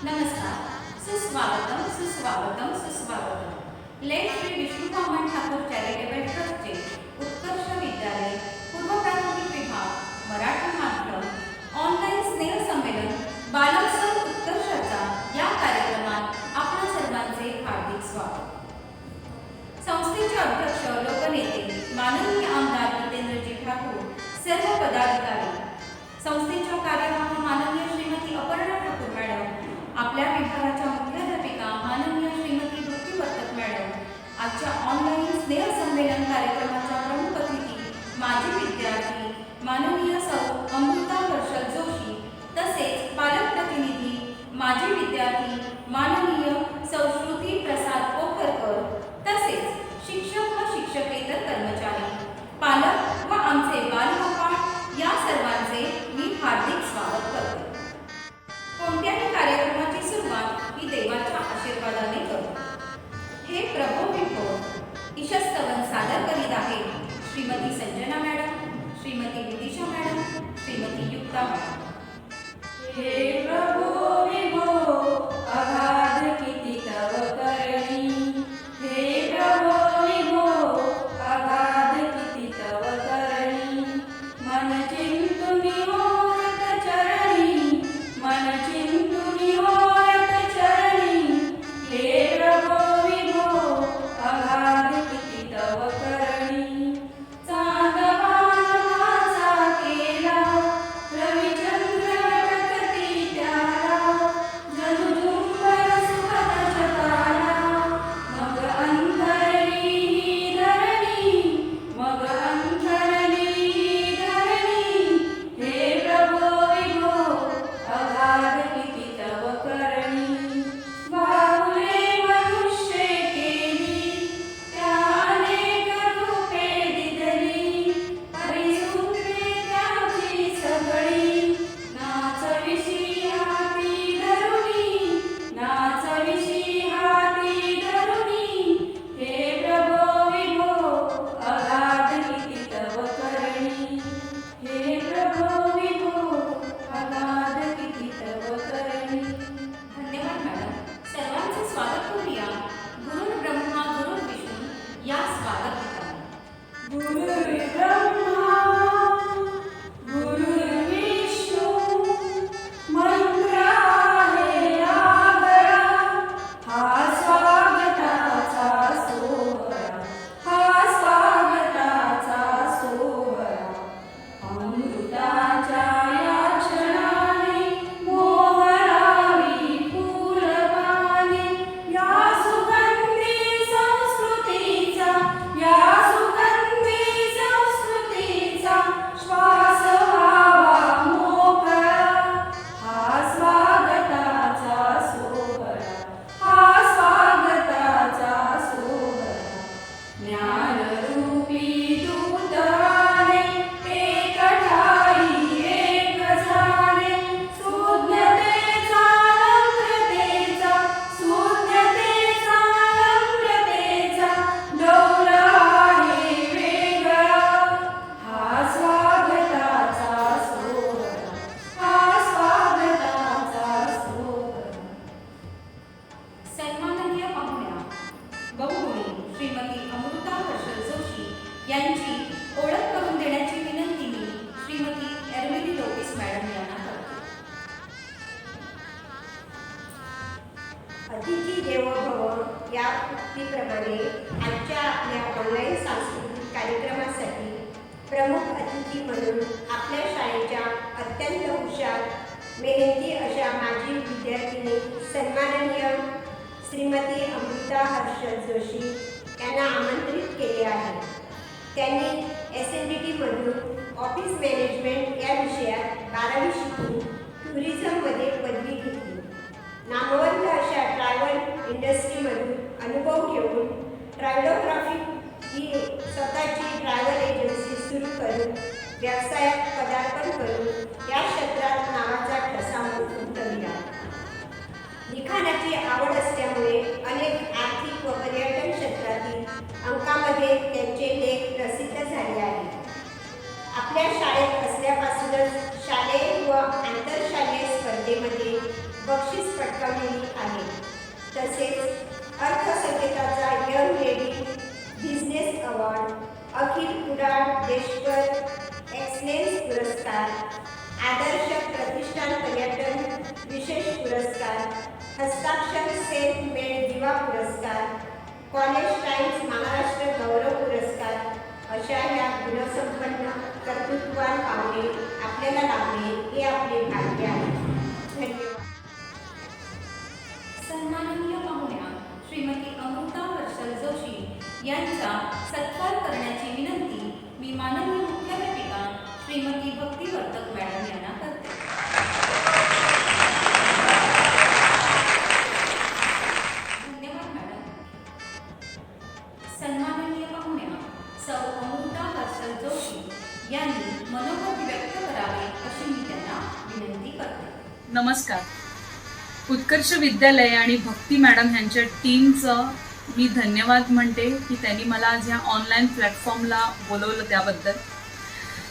नमस्कार, सुस्वागतम सुस्वागतम सुस्वागतम। लेट श्री विष्णू वामन ठाकूर चॅरिटेबल ट्रस्टचे उत्कर्ष विद्यालय पूर्व प्राथमिक विभाग मराठी माध्यम ऑनलाईन स्नेह संमेलन बालोत्सव उत्कर्षाचा या कार्यक्रमात आपणा सर्वांचे हार्दिक स्वागत। संस्थेचे अध्यक्ष लोकनेते माननीय आमदार जितेंद्रजी ठाकूर, सर्व पदाधिकारी, संस्थेच्या कार्यवाह माननीय श्रीमती अपर्णा ठाकूर मॅडम, आपल्या विभागाच्या मुख्याध्यापिका माननीय श्रीमती भक्ती वर्तक मॅडम, आजच्या ऑनलाईन स्नेह संमेलन कार्यक्रमाच्या प्रमुख अतिथी माजी विद्यार्थी माननीय सौ अमृता हर्षद जोशी, तसेच पालक प्रतिनिधी माजी विद्यार्थी माननीय सौ श्रुती प्रसाद पोखरकर, तसेच शिक्षक व शिक्षकेतर कर्मचारी, पालक व आमचे बालगोपाळ या सर्वांचे मी हार्दिक स्वागत करते। कोणत्याही कार्यक्रमाची सुरुवात ही देवाच्या आशीर्वादाने करतो। हे प्रभो विभो ईशस्तवन सादर करीत आहे श्रीमती संजना मॅडम, श्रीमती विदिशा मॅडम, श्रीमती युक्ता मॅडम। हे प्रभो विभो अगाध किती तव करणी, हे प्रभो विभो अगाध किती तव करणी, मन चिंतुनी होत चरणी, मन चिंतुनी होत चरणी, हे प्रभो विभो अगाध किती तव करणी। चांदवान माझा केला रविचंद्र प्रकटी त्याला, जणू झुंबर सुखद जगाला, मग अंतरली ही धरणी, मग अंतरली ही धरणी, हे प्रभो विभो अगाध किती तव करणी। बाहुले मनुष्य केली त्या अनेक रूपे दिदली, परिसूत्रे त्याची सगळी, नाचविशी हाती धरुणी, नाचविशी हाती धरुणी, हे प्रभो विभो अगाध किती तव करणी, हे प्रभो विभो अगाध किती तव करणी। धन्यवाद मॅडम। सर्वांचे स्वागत करूया गुरु ब्रह्मा गुरु विष्णू या स्वागत गीताने। गुरुर्ब्रह्मा गुरुर्विष्णू मंत्र आहे आगळा, हा स्वागताचा सोहळा, हा स्वागताचा सोहळा, अमृताच्या या क्षणाने मोहरावी फुलपाने, या सुगंधी संस्कृतीचा, या सुगंधी संस्कृतीचा श्वास व्हावा मोकळा, हा स्वागताचा सोहळा, हा स्वागताचा सोहळा। ज्ञानरूपी दूत आले, एक ठाई एक झाले, सुज्ञतेचा नम्रतेचा, सुज्ञतेचा नम्रतेचा डौल आहे वेगळा, हा स्वागताचा सोहळा, हा स्वागताचा सोहळा। सन्माननीय पाहुण्या बहुगुणी श्रीमती अमृता हर्षद जोशी यांची ओळख करून देण्याची विनंती मी श्रीमती एरमिली लोकेस मॅडम यांना करते। अतिथी देवो भव या उक्तीप्रमाणे आजच्या आपल्या ऑनलाईन सांस्कृतिक कार्यक्रमासाठी प्रमुख अतिथी म्हणून आपल्या शाळेच्या अत्यंत हुशार मेहनती अशा माजी विद्यार्थिनी सन्माननीय श्रीमती अमृता हर्षद जोशी यांना आमंत्रित केले आहे। त्यांनी SNDTमधून ऑफिस मॅनेजमेंट या विषयात 12वी शिकून टुरिझममध्ये पदवी घेतली। नामवंत अशा ट्रॅव्हल इंडस्ट्रीमधून अनुभव घेऊन ट्रॅव्हलोग्राफी ही स्वतःची ट्रॅव्हल एजन्सी सुरू करून व्यवसायात पदार्पण करून या क्षेत्रात नावाचा ठसा उमटविला। लिखाणाची आवड असल्यामुळे अनेक आर्थिक व पर्यटन क्षेत्रातील अंकामध्ये त्यांचे लेख प्रसिद्ध झाले आहेत। आपल्या शाळेत असल्यापासूनच शालेय व आंतरशालेय स्पर्धेमध्ये बक्षीस पटकावून तसेच अर्थसंकेताचा यंग लेडी बिझनेस अवॉर्ड, अखिल कुडाळ देशभर एक्सलेन्स पुरस्कार, आदर्श प्रतिष्ठान पर्यटन विशेष पुरस्कार, हस्ताक्षर सेल्फ मेड दिवा पुरस्कार, कॉलेज टाइम्स महाराष्ट्र गौरव पुरस्कार अशा या गुणसंपन्न कर्तृत्वान पावले आपल्याला लाभले हे आपले भाग्य आहे. धन्यवाद. सन्माननीय पाहुण्या श्रीमती अमृता वर्षल जोशी यांचा सत्कार करण्याची विनंती मी माननीय मुख्याध्यापिका श्रीमती भक्ती वर्तक मॅडम यांना करते. धन्यवाद मॅडम. सन्माननीय पाहुण्या सौ अमृता वर्षल जोशी यांनी मनोगत व्यक्त करावे अशी मी त्यांना विनंती करते. नमस्कार. उत्कर्ष विद्यालय आणि भक्ती मॅडम यांच्या टीमचं मी धन्यवाद म्हणते की त्यांनी मला आज ह्या ऑनलाईन प्लॅटफॉर्मला बोलवलं त्याबद्दल.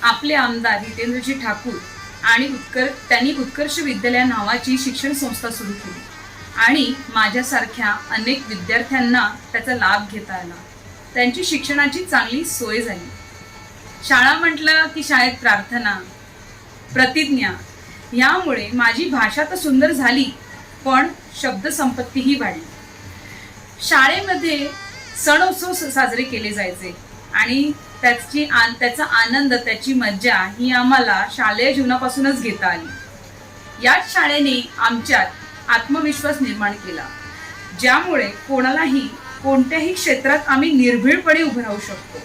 आपले आमदार हितेंद्रजी ठाकूर आणि त्यांनी उत्कर्ष विद्यालय नावाची शिक्षण संस्था सुरू केली आणि माझ्यासारख्या अनेक विद्यार्थ्यांना त्याचा लाभ घेता आला. त्यांची शिक्षणाची चांगली सोय झाली. शाळा म्हटलं की शाळेत प्रार्थना, प्रतिज्ञा यामुळे माझी भाषा तर सुंदर झाली पण शब्दसंपत्तीही वाढली. शाळेमध्ये सण उत्सव साजरे केले जायचे आणि त्याचा आनंद, त्याची मज्जा ही आम्हाला शालेय जीवनापासूनच घेता आली. याच शाळेने आमच्यात आत्मविश्वास निर्माण केला, ज्यामुळे कोणालाही कोणत्याही क्षेत्रात आम्ही निर्भीडपणे उभं राहू शकतो.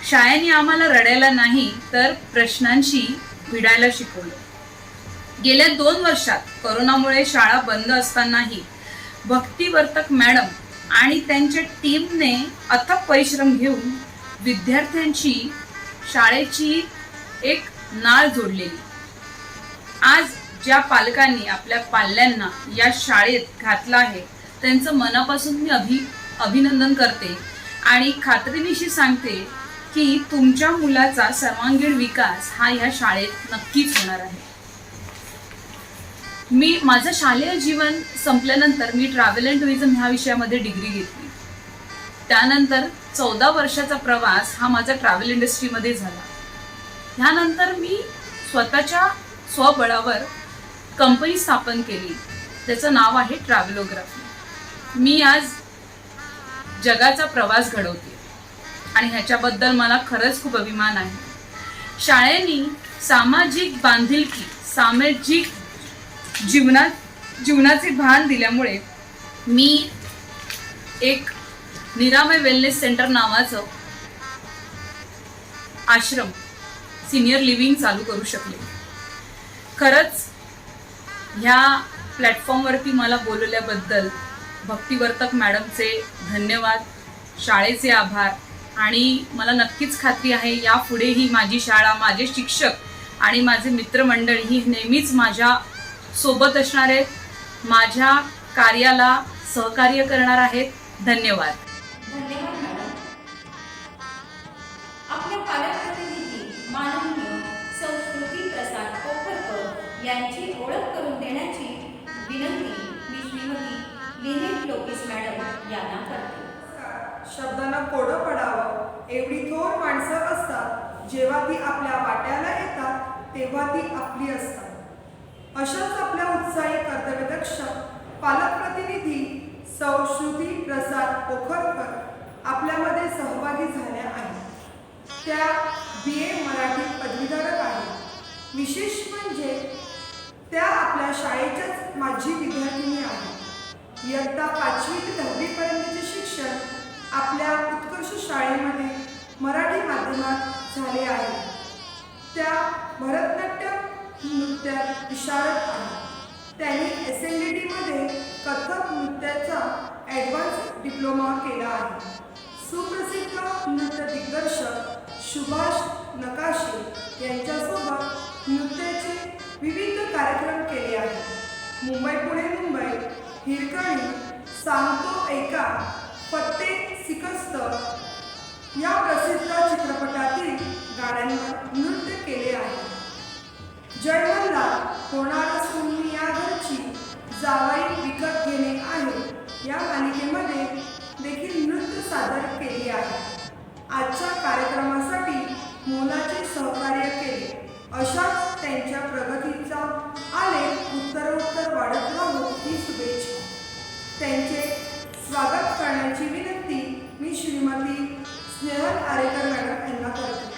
शाळेने आम्हाला रडायला नाही तर प्रश्नांशी भिडायला शिकवलं. गेल्या 2 वर्षात कोरोनामुळे शाळा बंद असतानाही भक्तिवर्तक मॅडम आणि त्यांच्या टीमने अथक परिश्रम घेऊन विद्यार्थ्यांची शाळेची एक नाळ जोडलेली. आज ज्या पालकांनी आपल्या पाल्यांना या शाळेत घातलं आहे त्यांचं मनापासून मी अभिनंदन करते आणि खात्रीनिशी सांगते की तुमच्या मुलाचा सर्वांगीण विकास हा ह्या शाळेत नक्कीच होणार आहे. माझं शालेय जीवन संपल्यानंतर मी ट्रॅव्हल अँड टुरिझम ह्या विषयामध्ये डिग्री घेतली. त्यानंतर 14 वर्षाचा प्रवास हा माझा ट्रॅव्हल इंडस्ट्रीमध्ये झाला. ह्यानंतर मी स्वतःच्या स्वबळावर कंपनी स्थापन केली. त्याचं नाव आहे ट्रॅव्हलोग्राफी. मी आज जगाचा प्रवास घडवते आणि ह्याच्याबद्दल मला खरंच खूप अभिमान आहे. शाळेने सामाजिक बांधिलकी, सामाजिक जीवनाचे भान दिल्यामुळे मी एक निरामय वेलनेस सेंटर नावाचं आश्रम, सिनियर लिव्हिंग चालू करू शकले. खरंच ह्या प्लॅटफॉर्मवरती मला बोलवल्याबद्दल भक्तिवर्तक मॅडमचे धन्यवाद, शाळेचे आभार. आणि मला नक्कीच खात्री आहे यापुढेही माझी शाळा, माझे शिक्षक आणि माझे मित्रमंडळ ही नेहमीच माझ्या सोबत असणार आहेत, माझ्या कार्याला सहकार्य करणार आहेत. धन्यवाद. धन्यवाद मॅडम. आपल्या पालकप्रतिनिधी माननीय संस्कृती प्रसाद कोपरकर यांची ओळख करून देण्याची विनंती मी श्रीमती लिनेट लोकेश मॅडम यांना करते. शब्दांना कोडं पडावं एवढी थोर माणसं असतात. जेव्हा ती आपल्या वाट्याला येतात तेव्हा ती आपली असतात. अशाच आपल्या उत्साही कर्तव्यदक्ष पालकप्रतिनिधी सौ श्रुती प्रसाद पोखरकर आपल्यामध्ये सहभागी झाल्या आहेत. त्या BA मराठी पदवीधारक आहेत. विशेष म्हणजे त्या आपल्या शाळेच्याच माजी विद्यार्थिनी आहेत. इयत्ता 5वी ते 10वी पर्यंतचे शिक्षण आपल्या उत्कर्ष शाळेमध्ये मराठी माध्यमात झाले आहे. त्या भरतनाट्यम नृत्यात विशारद आहेत. त्यांनी SNDT मध्ये कथक नृत्याचा ॲडव्हान्स डिप्लोमा केला आहे. सुप्रसिद्ध नृत्य दिग्दर्शक सुभाष नकाशे यांच्यासोबत नृत्याचे विविध कार्यक्रम केले आहेत. मुंबई पुणे मुंबई, हिरकणी, सांगतो ऐका, पत्ते सिकस्त या प्रसिद्ध चित्रपटातील गाण्यांवर नृत्य केले आहे. जयवल्ला होणार असून या घरची जावई विकत घेणे आहे या मालिकेमध्ये देखील नृत्य सादर केली आहे. आजच्या कार्यक्रमासाठी मोलाचे सहकार्य केले. अशाच त्यांच्या प्रगतीचा आलेख उत्तरोत्तर वाढत राहू ही शुभेच्छा. त्यांचे स्वागत करण्याची विनंती मी श्रीमती स्नेहल आरेकर मॅडम यांना करते.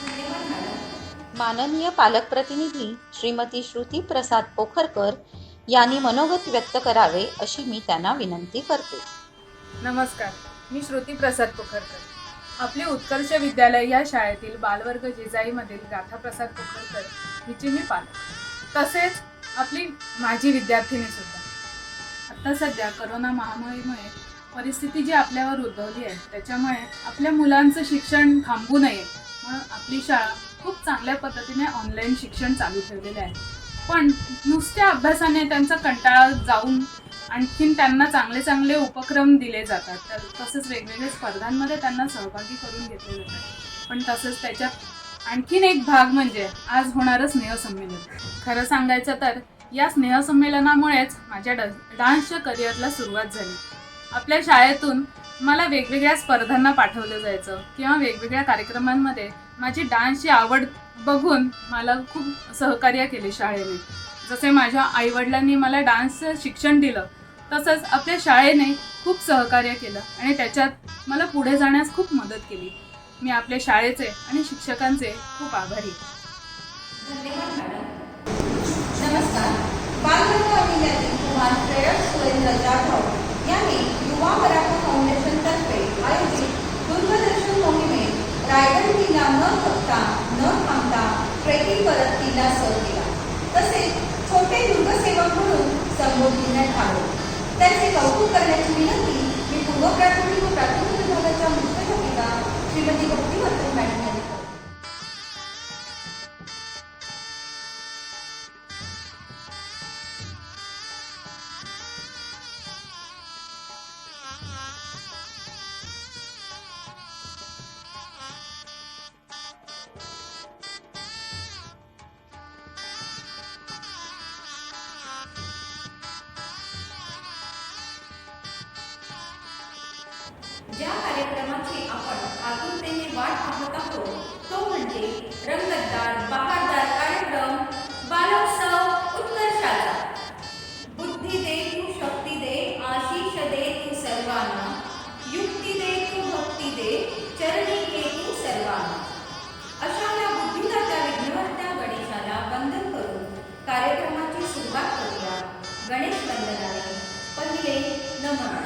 धन्यवाद मॅडम. माननीय पालकप्रतिनिधी श्रीमती श्रुती प्रसाद पोखरकर यांनी मनोगत व्यक्त करावे अशी मी त्यांना विनंती करते. नमस्कार, मी श्रुती प्रसाद पोखरकर. आपले उत्कर्ष विद्यालय या शाळेतील बालवर्ग जिजाईमधील गाथा प्रसाद पोखरकर हिची मी पालक, तसेच आपली माझी विद्यार्थिनी सुद्धा. आत्ता सध्या करोना महामारीमुळे परिस्थिती जी आपल्यावर उद्भवली आहे त्याच्यामुळे आपल्या मुलांचं शिक्षण थांबू नये म्हणून आपली शाळा खूप चांगल्या पद्धतीने ऑनलाईन शिक्षण चालू ठेवलेले आहे. पण नुसत्या अभ्यासाने त्यांचा कंटाळा जाऊन आणखीन त्यांना चांगले चांगले उपक्रम दिले जातात. तर तसंच वेगवेगळ्या स्पर्धांमध्ये त्यांना सहभागी करून घेतले जातात. पण तसंच त्याच्यात आणखीन एक भाग म्हणजे आज होणारं स्नेहसंमेलन. खरं सांगायचं तर या स्नेहसंमेलनामुळेच माझ्या डान्सच्या करिअरला सुरुवात झाली. आपल्या शाळेतून मला वेगवेगळ्या स्पर्धांना पाठवलं जायचं किंवा वेगवेगळ्या कार्यक्रमांमध्ये माझी डान्सची आवड बघून मला खूप सहकार्य केले शाळेने. जसे माझ्या आईवडिलांनी मला डान्सचं शिक्षण दिलं तसंच आपल्या शाळेने खूप सहकार्य केलं आणि त्याच्यात मला पुढे जाण्यास खूप मदत केली. मी आपल्या शाळेचे आणि शिक्षकांचे खूप आभारी आहे. धन्यवाद मॅडम. नमस्कार. बालवर्ग अभिनेत्री कुमार प्रेरक सुरेंद्र जाधव यांनी युवा मराठा फाउंडेशनतर्फे आयोजित दूरदर्शन मोहिमेत रायगड किल्ला न थांबता ट्रेकिंग करत किल्ला सर केला. तसेच छोटे दुर्गसेवक म्हणून संबोधीने ठरवले. त्यांचे कौतुक करण्याची विनंती मी पूर्व प्राथमिक व प्राथमिक विभागाच्या मुख्याध्यापिका श्रीमती भक्तिवर्धन मॅडम यांनी करते. ज्या कार्यक्रमाची आपण आतुरतेने वाट पाहत आहोत तो म्हणजे रंगतदार बहारदार कार्यक्रम बालोत्सव उत्कर्षाचा. बुद्धी दे तू, शक्ती दे, आशीष दे तू सर्वांना, युक्ती दे तू, भक्ती दे, चरणी घे तू सर्वांना. अशा या बुद्धिदात्या विघ्नहर्त्या गणेशाला वंदन करून कार्यक्रमाची सुरुवात करूया. गणेश वंदनाने पहिले नमन.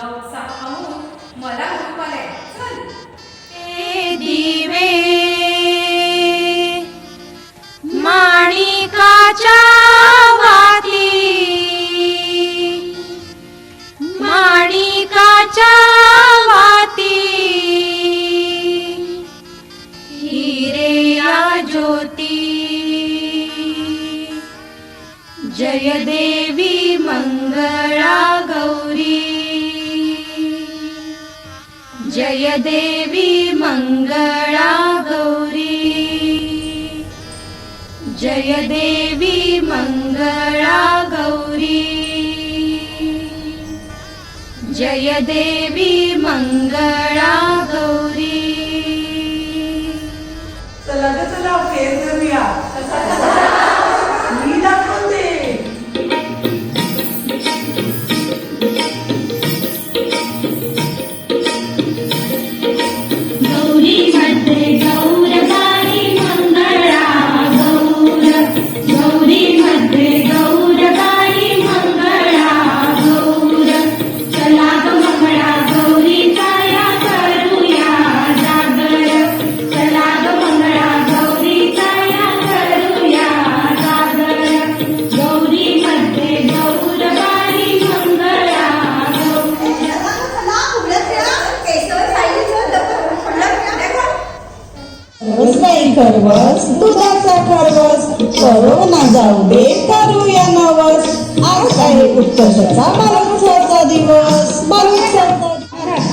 उत्साहावून मला हुरूप आले. चल. दिवे माणिकाच्या वाती, माणिकाच्या वाती, हिरे या ज्योती. जय देवी मंगळा गौरी, जय देवी मंगळा गौरी, जय देवी मंगळा गौरी, जय देवी मंगळा गौरी. चला ग चला फेर करूया. मी दाखवते. गौरी मध्ये गौरबाई मंगळा गौर, गौरी मध्ये गौरबाई मंगळा गौर. चला ग मंगळा गौरीचा या करूया जागर, चला ग मंगळा गौरीचा या करूया जागर. गौरी मध्ये गौरबाई मंगळा गौर. नाही खरवस दुधाचा खरवस करो ना जाऊ दे करूया नवस. आज आहे उत्कर्षाचा बालोत्सवाचा दिवस. बालोत्सवाचा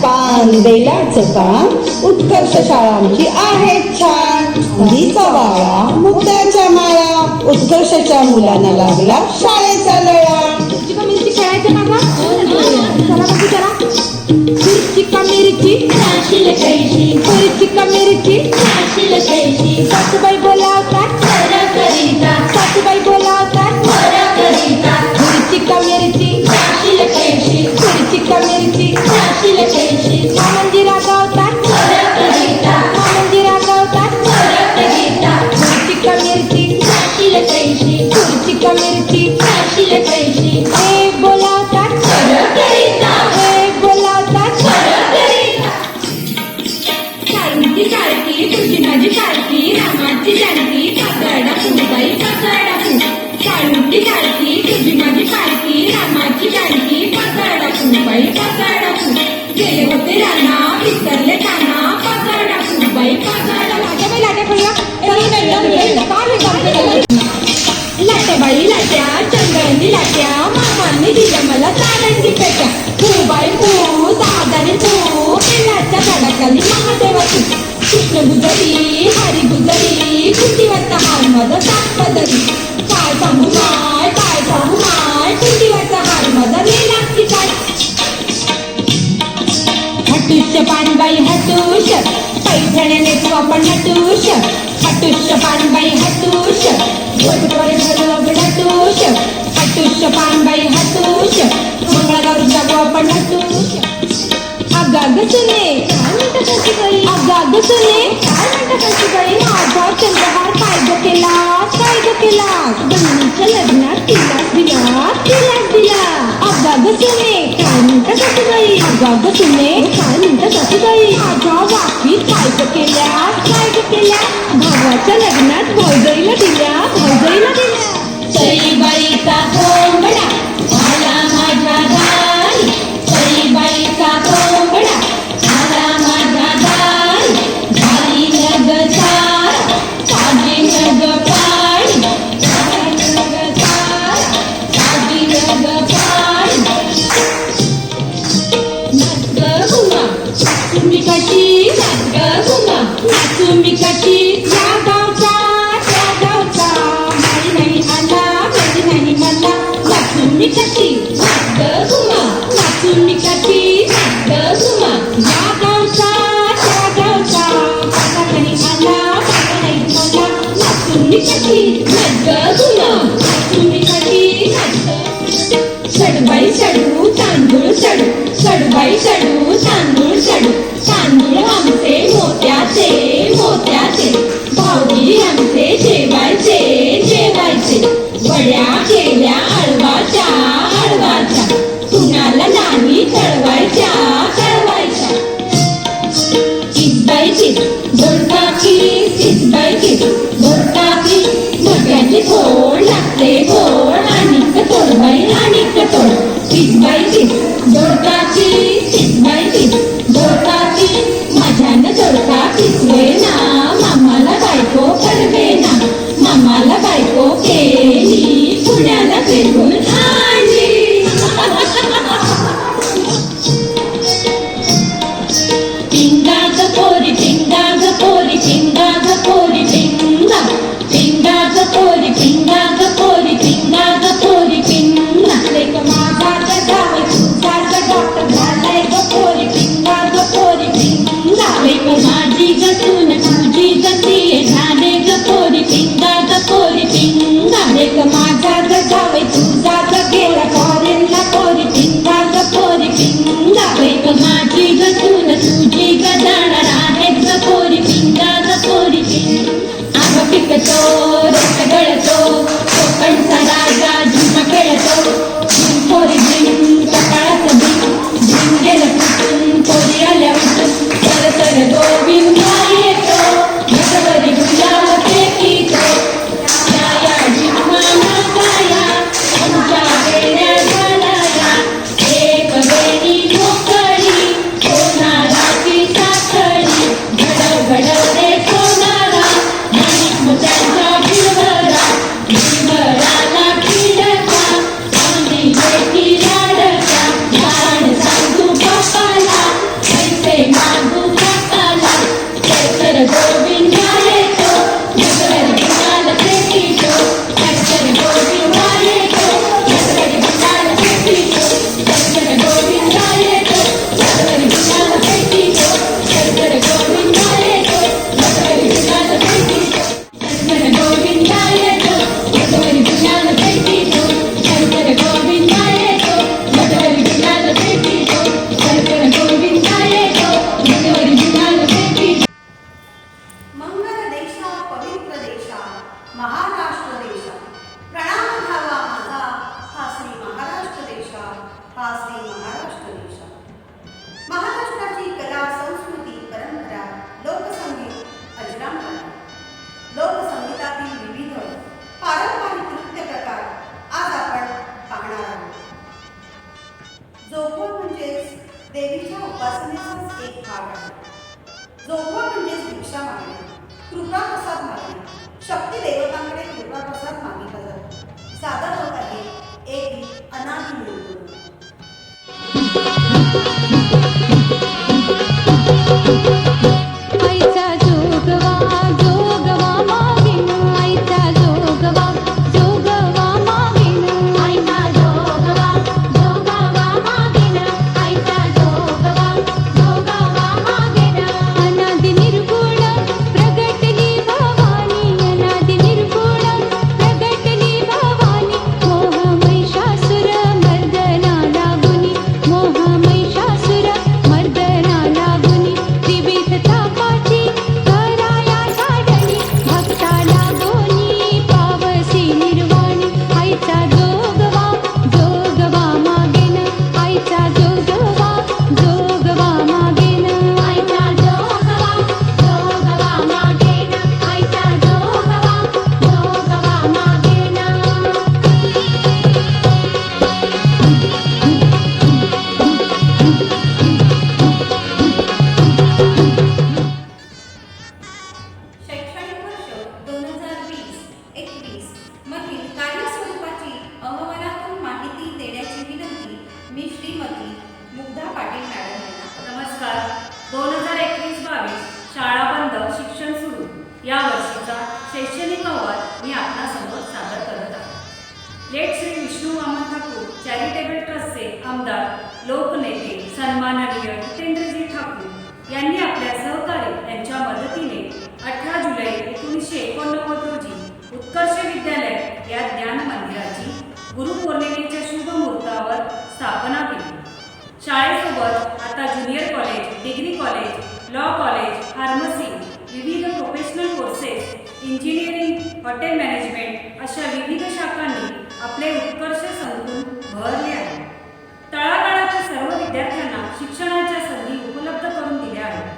पान बेलाचं पान उत्कर्ष शाळांची आहे छान. हळदीचा वाळा मुक्त्याच्या माळा उत्कर्षाच्या मुलांना लागला शाळेचा लळा. मिरची खेळायचं ना का? चला बघू जरा. मिरची का मिरची खाशील कैशी, मिरची का मिरची खाशील कैशी. सासूबाई बोलावतात खरं करिता, सासूबाई बोलावतात खरं करिता. मिरची का मिरची खाशील कैशी, मिरची का मिरची खाशील कैशी. मामंजी रागावतात खरं करिता, मामंजी रागावतात खरं करिता. मिरची का मिरची खाशील कैशी, मिरची का मिरची खाशील कैशी. हे बोलावतात खरं करिता, हे बोलावतात खरं करिता. साळुंकी सारखी तुझी माझी सारखी रामाची जानकी पाकळडा फुलबाई पाकळडा फुल. साळुंकी सारखी तुझी माझी सारखी रामाची जानकी पाकळडा फुलबाई पाकळडा फुल. गेले होते राना विसरले काना पाकळडा फुलबाई पाकळडा. लाट्या बाई लाट्या पडल्या लाट्याबाई लाट्या चंदनी लाट्या मामांनी दिल्या मला चालंगी पेट्या. फुबाई फू दादाने फू पेलाच्या झाडाखाली महादेवाची. कृष्ण गुजरी हरी गुजरी कुंडीवरचा हार माझा सात पदरी. काय सांगू माय काय सांगू माय कुंडीवरचा हार माझा लागती काय. हटुष्य पानबाई हटुष पैठण्याने तू आपण हटुष. हटुष्य पानबाई हटुष गोटवर घालू हटुष. हटुष्य पानबाई हटुष मंगळागौरी जागो आपण हटुष. अगाग सुने काय म्हणतात कशी बाई, अगाग सुने काय म्हणतात कशी बाई. माझा चंद्रहार काय ग केला, काय ग केला. बहिणीच्या लग्नात तिलाच दिला, तिलाच दिला. अगाग सुने काय म्हणतात कशी बाई, अगाग सुने काय म्हणतात कशी बाई. माझ्या वाकीत काय ग केल्या, काय ग केल्या. भावाच्या लग्नात भाऊजाईला दिल्या, भाऊजाईला दिल्या. सईबाईचा कोंबडा आला माझ्या दारी, सईबाईचा कोंबडा आला माझ्या दारी. झाली नग सारा साजी नग पाणी, झाली नग सारा साजी नग पाणी. नाच गुमा तुम्ही कशी, नाच गुमा तुम्ही कशी. या गावचा त्या गावचा मारी नाही आला, मारी नाही मला. तुम्ही कशी नाच गुमा, तुम्ही कशी नाच गुमा. या गावचा त्या गावचा माझा नाही आला, माझा नाही मला. तुम्ही कशी नाच गुमा, तुम्ही कशी नाच. सडबाई सडू तांदूळ सडू, सडबाई सडू तांदूळ सडू. तांदूळ आमचे मोत्याचे मोत्याचे, भाऊजी आमचे जेवायचे जेवायचे. वड्या केल्या हळवाच्या हळवाच्या, कुणाला नाही चढवायच्या दोडकाची मोठ्याची फोड लागते गोड आणिक तोड बाई आणिक तोड तीच बाई तीच दोडकाची तीच बाई तीच दोडकाची माझ्यानं दोडका पिसवे ना मामाला बायको करवे ना मामाला बायको केली पुण्याला फिरून आणली पिंगा ग पोरी पिंगा ग पोरी पिंगा ग पोरी पिंगा पिंगा ग पोरी पिंगा ग पोरी पिंगा ग पोरी पिंगा लेक माझा जावे तुझा डॉक्टर झालाय ग पोरी पिंगा ग पोरी पिंगा लेक माझी ग सून तुझी ग ती झाले ग पोरी पिंगा ग पोरी पिंगा लेक माझा जावे तुझा गेला फॉरेनला पोरी पिंगा ग पोरी पिंगा लेक माझी ग सून तुझी ग जाणार आहे ग पोरी पिंगा ग पोरी पिंगा आग पिकतो रक्त गळतो कोकणचा राजा झुमा खेळतो पोरी झिम कपाळात झिम गेलं फुटून पोरी आल्या उठून तर गोविंदा येतो भगवरी गुलाल फेकीतो या झिम्मा गाया आमच्या वेण्या घालाया एक वेणी मोकळी सोनाराची साखळी घड घड रे सोनारा माणिक मोत्यांचा भिडवरा भिडवराला खिडका आम्ही बेटी लाडका लाड सांगू बापाला पैसे मागू काकाला तर गोविंदा येतो नगर गुलाल फेकीतो तर गोविंदा येतो नगर गुलाल फेकीतो तर गोविंदा येतो नगर गुलाल फेकीतो तर गोविंदा येतो नगर गुलाल फेकीतो तर गोविंदा येतो नगर गुलाल फेकीतो तर गोविंदा येतो नगर गुलाल फेकीतो तर गोविंदा येतो नगर गुलाल फेकीतो मंगल देशा पवित्र देशा महाराष्ट्र देशा प्रणाम घ्यावा माझा हा श्री महाराष्ट्र देशा हा श्री महाराष्ट्र देशा महाराष्ट्राची कला संस्कृती परंपरा लोकसंगीत अजरामर आहे. लोकसंगीतातील विविध पारंपरिक नृत्य प्रकार आज आपण पाहणार आहोत. जोगवा म्हणजेच देवीच्या उपासनेचाच एक भाग आहे. जोगवा म्हणजेच भिक्षा मागणे, कृपाप्रसाद मागणे, शक्ती देवतांकडे कृपाप्रसाद मागितला जातो. सादर होत आहे एक गीत अनादी निर्गुण. आईचा जोगवा जोगवा मागेन आईचा जोगवा जोगवा मागेन आईचा जोगवा जोगवा मागेन आईचा जोगवा जोगवा मागेन अनादि निर्गुण प्रगटली भवानी अनादि निर्गुण प्रगटली भवानी मोह महिषासुर मर्दना लागुनी मोह महिषासुर मर्दना लागुनी त्रिविध तापाची कराया साडणी भक्ताला गोनी पावसी निर्वाणी आईचा जोगवा जोगवा मागेन आईचा जोगवा जोगवा मागेन आईचा जोगवा जोगवा मागेन आईचा जोगवा जोगवा मागेन शैक्षणिक वर्ष 2020-21 मधील कार्यस्वरूपाची अहवालातून माहिती देण्याची विनंती मी श्रीमती मुग्धा पाटील मॅडम यांना. नमस्कार. 2021-22 शाळा बंद शिक्षण सुरू या वर्षीचा शैक्षणिक अहवाल मी आपणासमोर सादर करत आहे. लेट श्री विष्णू वामन ठाकूर चॅरिटेबल ट्रस्टचे आमदार लोकनेते सन्माननीय जितेंद्रजी ठाकूर यांनी आपल्या सहकारी यांच्या मदतीने 18 जुलै 1989 रोजी उत्कर्ष विद्यालय या ज्ञान मंदिराची गुरुपौर्णिमेच्या शुभ मुहूर्तावर स्थापना केली. शाळेसोबत आता junior college, degree college, law college, pharmacy, विविध professional courses, engineering, hotel management अशा विविध शाखांनी आपले उत्कर्ष संकुल भरले आहे. तळागाळातील सर्व विद्यार्थ्यांना शिक्षणाच्या संधी उपलब्ध करून दिल्या आहेत.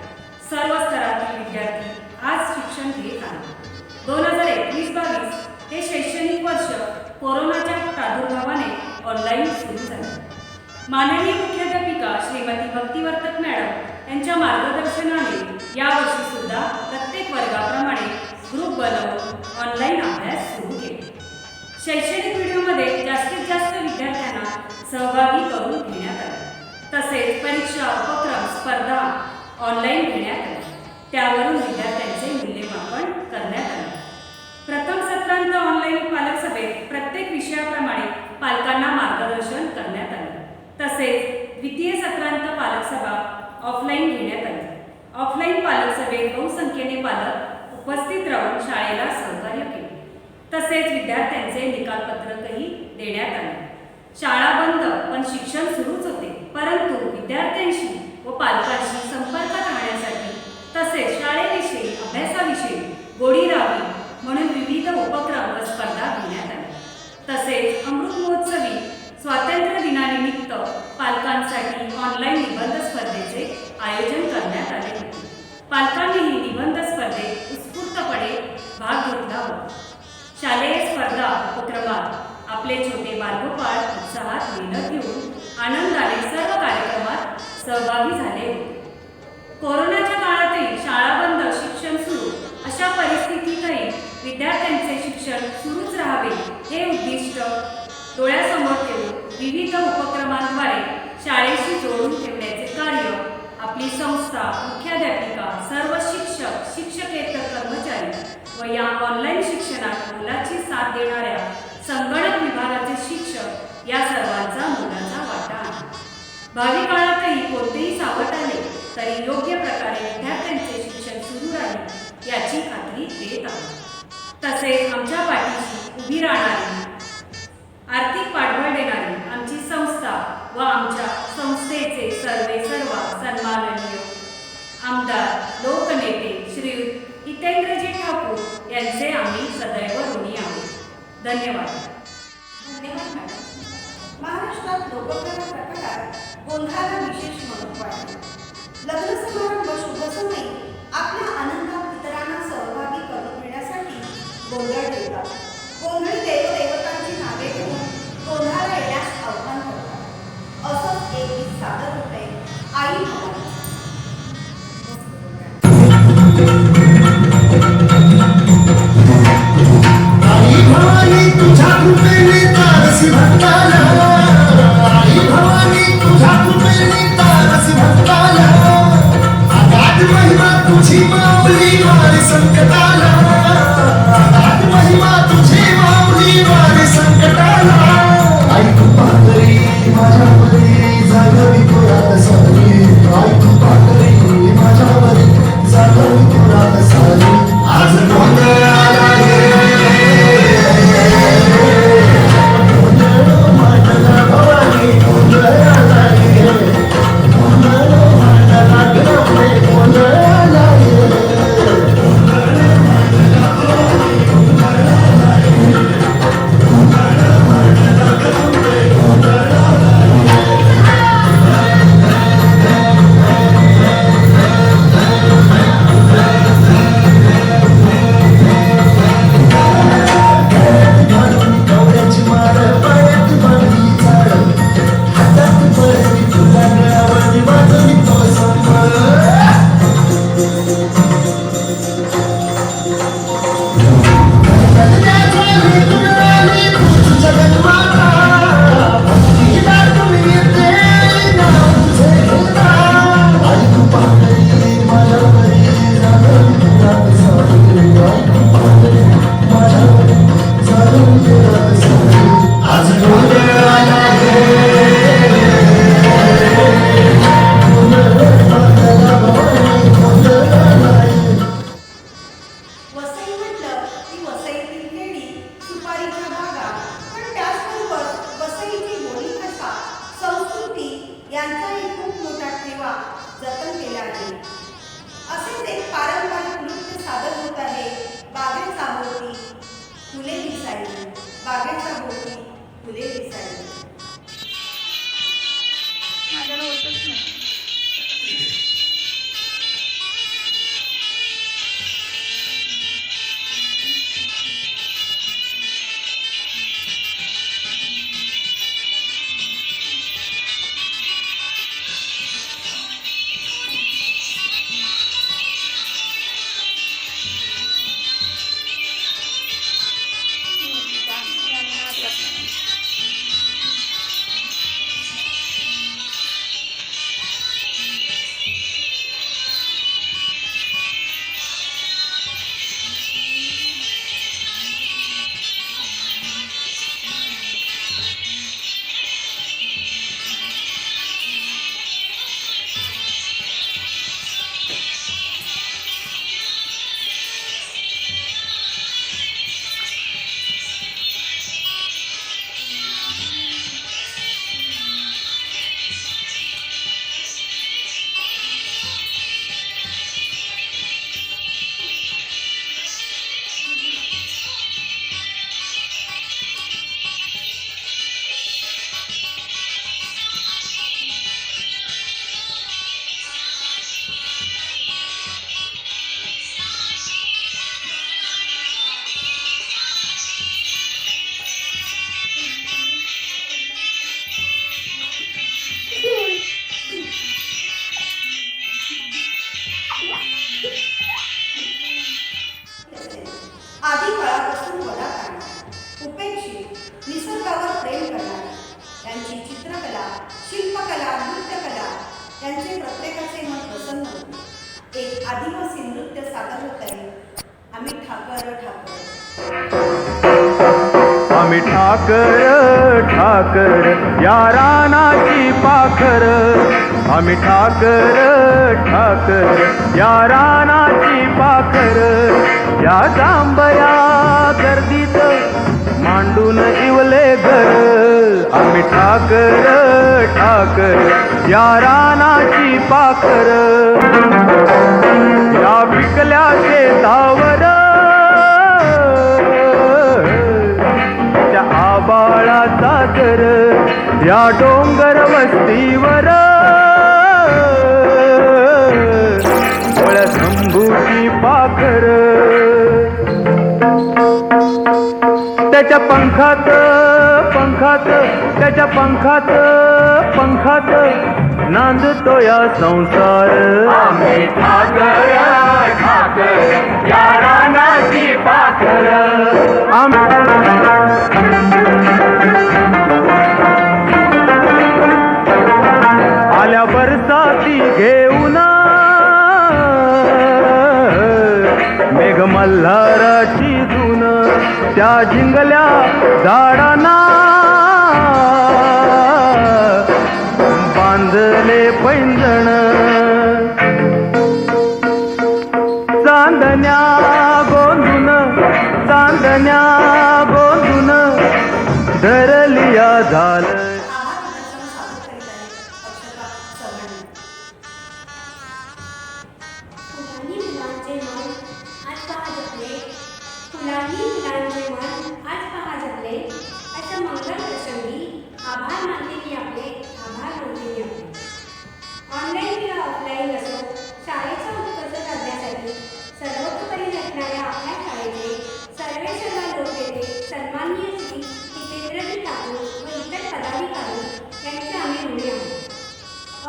सर्व स्तरातील विद्यार्थी आज शिक्षण घेत आहेत. हे शैक्षणिक वर्ष कोरोनाच्या प्रादुर्भावाने ऑनलाईन सुरू झाले. माननीय मुख्याध्यापिका श्रीमती भक्तिवर्तक मॅडम यांच्या मार्गदर्शनाने यावर्षी सुद्धा प्रत्येक वर्गाप्रमाणे ग्रुप बनवून ऑनलाईन अभ्यास सुरू केले. शैक्षणिक व्हिडिओमध्ये जास्तीत जास्त विद्यार्थ्यांना सहभागी करून घेण्यात आले. तसेच परीक्षा, उपक्रम, स्पर्धा ऑनलाईन घेण्यात आल्या. त्यावरून विद्यार्थ्यांचे मूल्यमापन करण्यात आले. प्रथम सत्रांत ऑनलाईन पालक सभेत प्रत्येक विषयाप्रमाणे पालकांना मार्गदर्शन करण्यात आले. तसेच द्वितीय सत्रांत पालक सभा ऑफलाईन घेण्यात आली. ऑफलाईन पालक सभेत बहुसंख्येने पालक उपस्थित राहून शाळेला सहकार्य केले. तसेच विद्यार्थ्यांचे निकालपत्रकही देण्यात आले. शाळा बंद पण शिक्षण सुरूच होते, परंतु विद्यार्थ्यांशी व पालकांशी संपर्कात राहण्यासाठी तसेच शाळेविषयी, अभ्यासाविषयी गोडी राहावी म्हणून विविध उपक्रम व स्पर्धा घेण्यात आल्या. तसेच अमृत महोत्सवी स्वातंत्र्य दिनानिमित्त पालकांसाठी ऑनलाईन निबंध स्पर्धेचे आयोजन करण्यात आले होते. पालकांनीही निबंध स्पर्धेत उत्स्फूर्तपणे भाग घेतला होता. शालेय स्पर्धा उपक्रमात आपले छोटे बालगोपाळ उत्साहात मेहनत घेऊन आनंदाने सर्व कार्यक्रमात सहभागी झाले होते. कोरोनाच्या काळातही शाळा बंद, शिक्षण सुरू अशा परिस्थितीतही विद्यार्थ्यांचे शिक्षण सुरूच राहावे हे उद्दिष्ट डोळ्यासमोर ठेवून विविध उपक्रमांद्वारे शाळेशी जोडून ठेवण्याचे कार्य आपली संस्था, मुख्याध्यापिका, सर्व शिक्षक, शिक्षकेतर कर्मचारी व या ऑनलाईन शिक्षणात मोलाची साथ देणाऱ्या संगणक विभागाचे शिक्षक या सर्वांचा मोलाचा वाटा आहे. भावी काळातही कोणतेही सावट आले तरी योग्य प्रकारे विद्यार्थ्यांचे शिक्षण सुरू राहील याची खात्री देत आहोत. तसेच आमच्या पाठीशी उभी राहणारी, आर्थिक पाठबळ देणारी आमची संस्था व आमच्या संस्थेचे सर्व सन्माननीय आमदार, लोकनेते श्रीयुत हितेंद्रजी ठाकूर यांचे आम्ही सदैव ऋणी आहोत. धन्यवाद. धन्यवाद मॅडम. महाराष्ट्रात लोककला प्रकारात गोंधळाला विशेष महत्त्व आहे. लग्न समारंभ शुभसमयी आपल्या आनंदात इतरांना सहभागी करून घेण्यासाठी गोंधळ ठेवतात. गोंधळी देवदेवतांची नावे घेऊन गोंधळाला येण्यास आव्हान करतात. असंच एक गीत सादर होते आई भवानी. आई भवानी तुझ्या कृपेने तारसी भक्ताला, आई भवानी तुझ्या कृपेने तारसी भक्ताला, अगाध महिमा तुझी माऊली वारी संकटाला, अगाध महिमा तुझी माऊली वारी संकटाला. आई तू पाहतरी माझ्यावरी जागवी तुरात सारी, आई तू पाहतरी माझ्यावरी जागवी तुरात सारी. आज गोंधळ आला त्यांचे प्रत्येकाचे मन प्रसन्न होते. एक आदिवासी नृत्य सादर होत आहे. आम्ही ठाकर ठाकर. आम्ही ठाकर ठाकर या रानाची पाखर. आम्ही ठाकर ठाकर या रानाची पाखर. या जांभया गर्दीत मांडून इवले घर. आम्ही ठाकर ठाकर या रानाची पाखर. या पिकल्या शेतावर त्या आबाळाचा दर. या डोंगर वस्तीवर शंभूची पाखर. त्याच्या पंखात पंखात त्याच्या पंखात पंखात नांदतो या संसार. आम्ही ठाकर ठाकर या रानाची पाखर. आल्या बरसाती घेऊन मेघ मल्हाराची धून. त्या जिंगल्या झाडांना बांधले पैंजण. चांदण्या गोंधून चांदण्या गोंधून धरलिया झालं. आभार प्रदर्शन सादर करीत आहे अक्षता चव्हाण. फुलांनी मुलांचे मन आज पहा जपले. फुलांनी मुलांचे मन आज पहा जपले. अशा मंगल प्रसंगी आभार मानते मी आपले. आभार मानते मी आपले. ऑनलाईन किंवा ऑफलाईन असो शाळेचा उत्कर्ष साधण्यासाठी सर्वतोपरी झटणाऱ्या आपल्या शाळेचे सर्व लोकनेते सन्माननीय श्री जितेंद्रजी ठाकूर व इतर पदाधिकारी यांचे आम्ही ऋणी आहोत.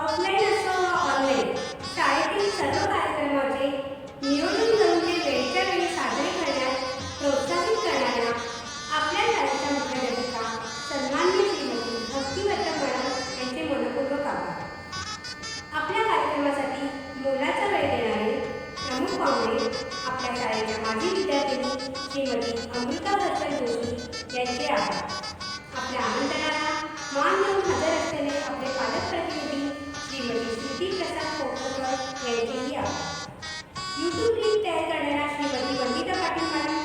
ऑफलाईन असो वा ऑनलाईन शाळेतील सर्व कार्यक्रमाचे नियोजन करून ते वेळच्या वेळी साजरे करण्यास प्रोत्साहित करणाऱ्या आपल्या शाळेच्या मुख्याध्यापिका सन्माननीय श्रीमती भक्तिवत्ता मॅडम यांचे मनपूर्वक आभार. आपल्या कार्यक्रमासाठी मोलाचा वेळ देणारे प्रमुख पाहुणे आपल्या शाळेच्या माजी विद्यार्थिनी श्रीमती अमृता हर्षल जोशी यांचे आभार. आपल्या आमंत्रणाला मान देऊन हजर असलेले आपले पालक प्रतिनिधी श्रीमती श्रुती प्रसाद पोखरकर यांचेही आभार. यूट्यूब लिंक तयार करणाऱ्या श्रीमती वंदिता पाटील मॅडम,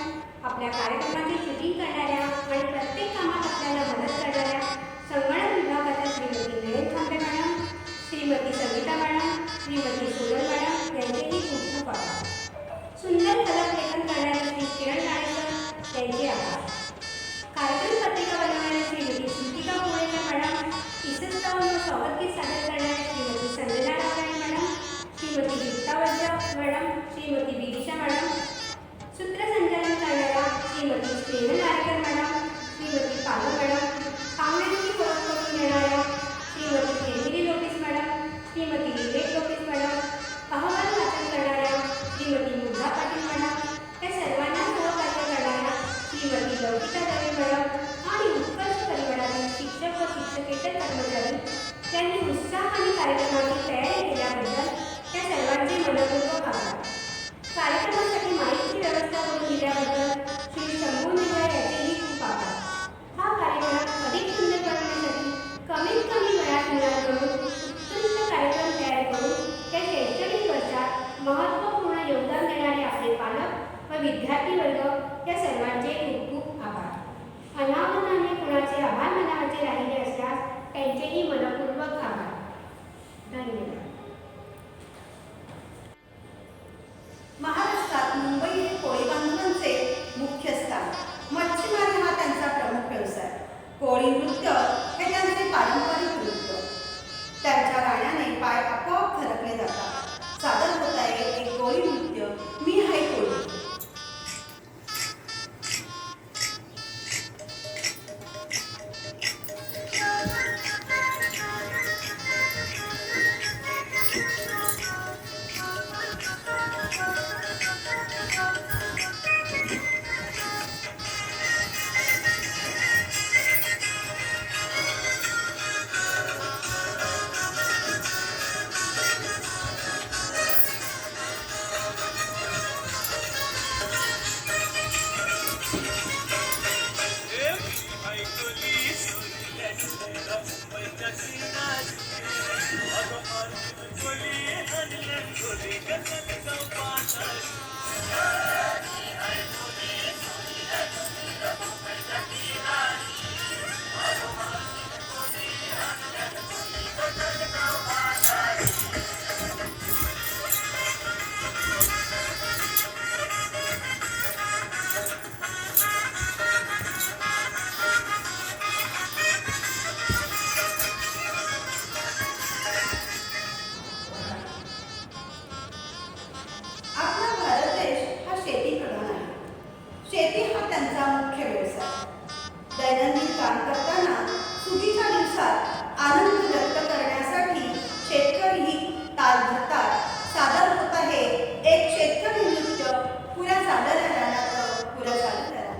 आपल्या कार्यक्रमाची शूटिंग करणाऱ्या आणि प्रत्येक कामात आपल्याला मदत करणाऱ्या संगणक विभागाच्या श्रीमती नयन खांबे madam, Shrimati Savita madam, Shrimati Sonal madam यांचेही खूप खूप आभार. सुंदर फलक लेखन करणारे श्री किरण नाळेकर यांचे आभार. कार्यक्रम पत्रिका बनवणारी श्रीमती स्मितिका कोळेकर मॅडम, इसेसगाव स्वागत गीत सादर करणाऱ्या श्रीमती संजना नारायण मॅडम, श्रीमती दीप्ता वैद्य मॅडम, श्रीमती विदिशा मॅडम, सूत्रसंचालन करणाऱ्या श्रीमती स्नेहल नारेकर मॅडम, श्रीमती पालू मॅडम, पाहुण्यांची ओळख करून देणाऱ्या श्रीमती केमिरी लोकेश मॅडम, श्रीमती विवेक लोकेश मॅडम, अहवाल वाचन करणाऱ्या श्रीमती मुग्धा पाटील मॅडम, या सर्वांना सहकार्य करणाऱ्या श्रीमती लौकिता दवे मॅडम आणि उत्कर्ष परिवारातील शिक्षक व शिक्षकेतर कर्मचारी यांनी उत्साहाने कार्यक्रमाची तयारी केल्याबद्दल त्या सर्वांचे मनपूर्वक आभार. कार्यक्रमासाठी माहितीची व्यवस्था करून दिल्याबद्दल श्री शंभू मित्रा यांचेही खूप आभार. हा कार्यक्रम अधिक सुंदर बनवण्यासाठी कमीत कमी वेळात मुलांकडून उत्कृष्ट कार्यक्रम तयार करून त्या शैक्षणिक वर्षात महत्त्वपूर्ण योगदान देणारे आपले पालक व विद्यार्थी वर्ग या सर्वांचे खूप खूप आभार. अनावधानाने कुणाचे आभार मानावयाचे राहिले असल्यास त्यांचेही मनपूर्वक आभार. धन्यवाद. महाराष्ट्रात मुंबई हे कोळी बांधवांचे मुख्य स्थान. मच्छीमारी हा त्यांचा प्रमुख व्यवसाय. कोळी नृत्य हे त्यांचे पारंपरिक नृत्य. त्यांच्या गाण्याने पाय आपोआप थरकले जातात. सादर होत आहे एक कोळी नृत्य, मी हाय कोळी. आपला भारत देश हा शेतीप्रधान आहे. शेती हा त्यांचा मुख्य व्यवसाय. दैनंदिन काम करताना सुगीच्या दिवसात आनंद व्यक्त करण्यासाठी शेतकरी ताल धरतात. सादर होत आहे एक शेतकरी नृत्य, पुऱ्या चालत रानात, पुऱ्या चालत रानात.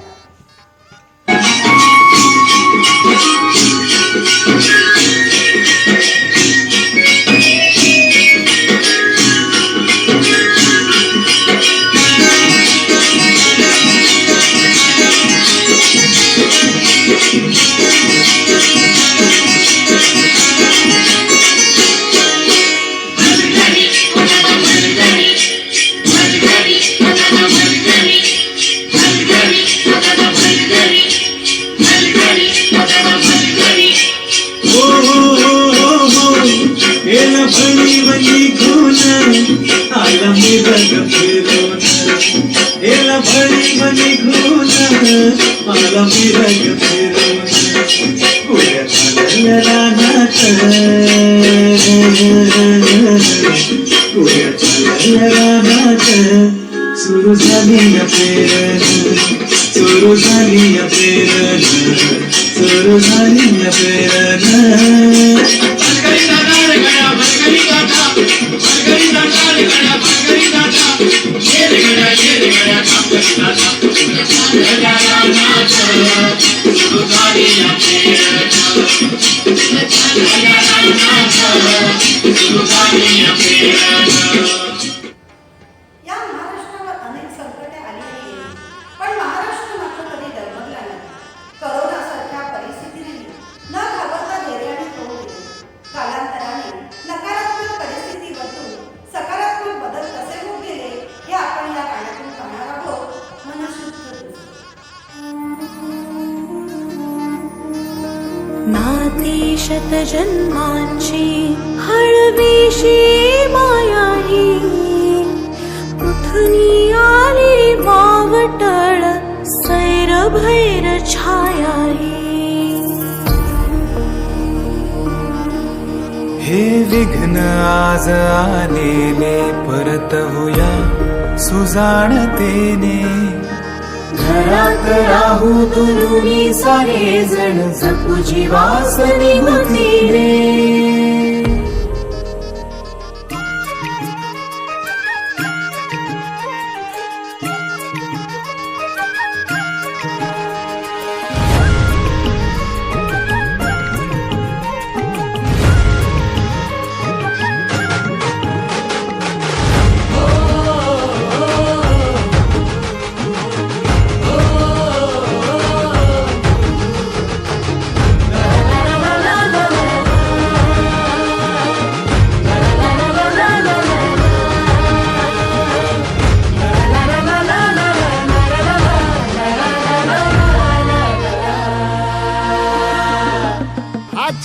सुरू झाली पेरण, सुरू झाली पेरण, सुरू झाली पेरण. या महाराष्ट्रावर अनेक संकटे आली आणि गेली, पण महाराष्ट्र मात्र कधी डगमगला नाही. करोनासारख्या परिस्थितीने न घाबरता धैर्याने तोंड दिले. कालांतराने नकारात्मक परिस्थिती बदलून सकारात्मक बदल कसे होत गेले हे आपण या गाण्यातून पाहणार आहोत. मनशुद्ध नाती शतजन्मांची हळवीशी मायाही पृथ्वी आली वावटळ सैर भैर छायाही. हे विघ्न आज आलेले परत होया सुजाणतेने. घरात राहू दुरुनी सारे जण जपू जीवास निगुतीने.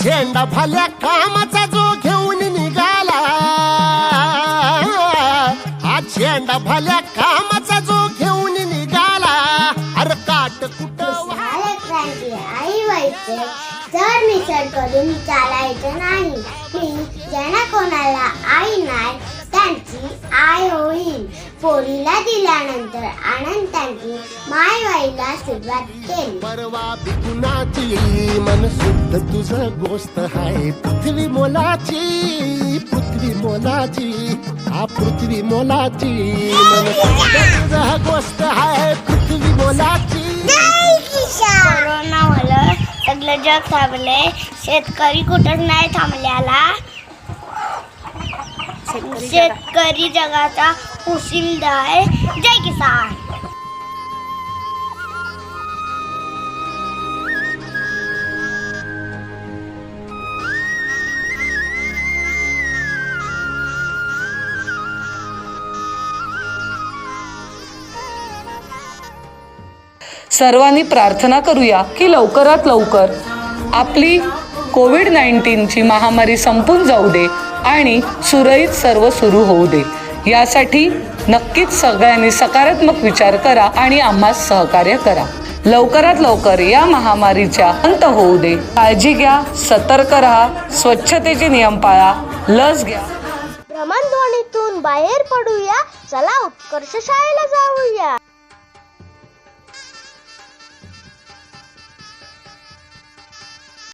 झेंडा भल्या कामाचा जो घेऊन निघाला, हा झेंडा भल्या कामाचा जो घेऊन निघाला. अरे काट कुठं आई व्हायचे जर निसर्ग करून चालायचं नाही. मी ज्यांना कोणाला आई नाही त्यांची आई होईल. पोरीला दिल्यानंतर आनंद त्यांची माय व्हायला सुरुवात केली. परवा बिकुनाची मन शुद्ध तुझ गोष्ट आहे. पृथ्वी मोलाची, पृथ्वी मोलाची, हा पृथ्वी मोलाची. मन शुद्ध तुझ गोष्ट आहे. पृथ्वी मोलाची. कोरोना मुळे सगळं जग थांबले. शेतकरी कुठं नाही थांबल्याला. शेतकरी जगाचा पोशिंदा आहे. जय किसान. सर्वांनी प्रार्थना करूया की लवकरात लवकर आपली कोविड-19ची महामारी संपून जाऊ दे आणि सुरळीत सर्व सुरू होऊ दे. यासाठी नक्कीच सगळ्यांनी सकारात्मक विचार करा आणि आम्हास सहकार्य करा. लवकरात लवकर या महामारीचा अंत होऊ दे. काळजी घ्या, सतर्क राहा, स्वच्छतेचे नियम पाळा, लस घ्या. भ्रमणध्वनीतून बाहेर पडूया, चला उत्कर्ष शाळेला जाऊया.